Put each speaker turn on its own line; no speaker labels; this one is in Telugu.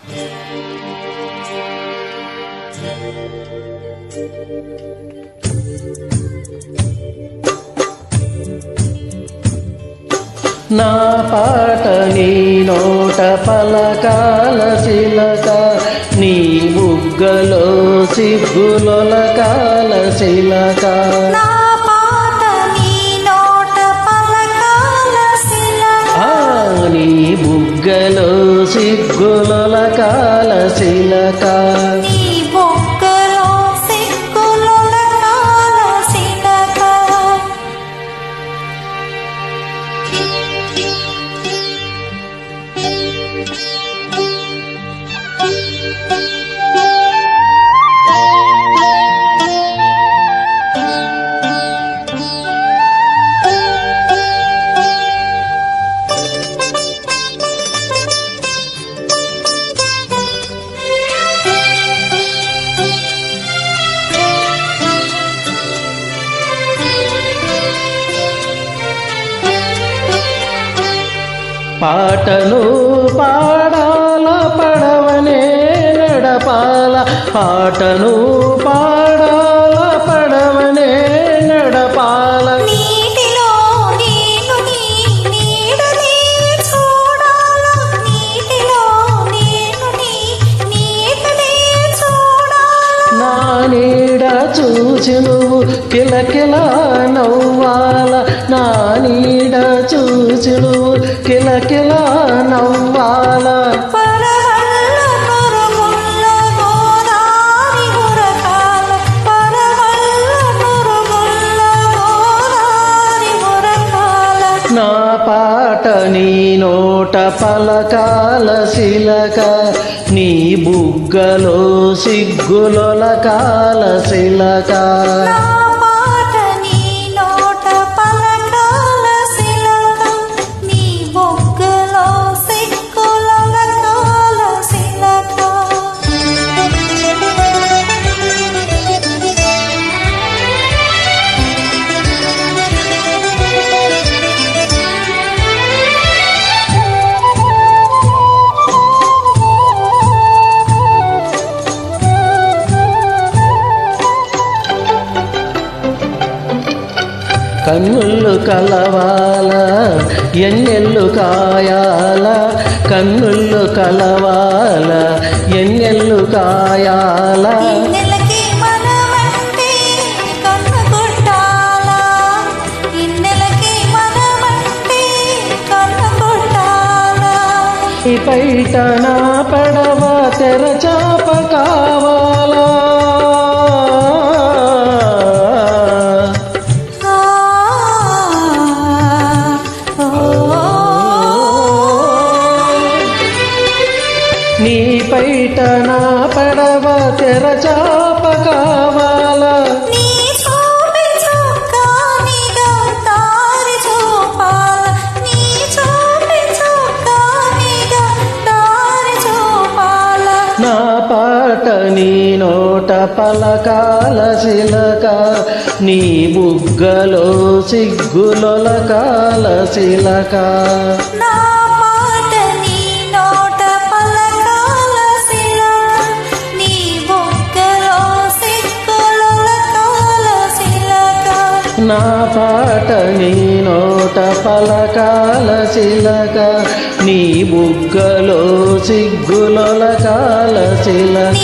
నా పాట నీ నోట పలకాల చిలక, నీ బుగ్గలో సిగ్గులొలకాల చిలక.
నా పాట నీ నోట పలకాల చిలక,
నీ బుగ్గలో సిగ్గులొలకాల చిలక. పాటను పాడాల పడవనే నడపాల, పాటను పాడాల పడవనే నడపాల.
నీటిలో నేను నీ నీడనే చూడాల, నీటిలో నేను నీ నీడనే చూడాల.
నా నీడ చూసి నువ్వు కిలకిల నవ్వాల, నా నీడ చూసి నువ్వు కిలకిల నవ్వాల. నా పాట నీ నోట పలకాల చిలక, నీ బుగ్గలో సిగ్గులొలకాల చిలక. కన్నుళ్ళు కలవాల ఎన్నెల్లు కాయాల, కన్నుళ్ళు కలవాల ఎన్నెల్లు కాయాల. ఈ పైట నా పడవ తెరచాప కావాలా, నీ పైట నా పడవ తెరచాప కావాలా. నా పాట నీ నోట పలకాల చిలక, నీ బుగ్గలో సిగ్గులొలకాల చిలక. నా పాట నీ నోట పలకాల చిలక, నీ బుగ్గలో సిగ్గులొలకాల చిలక.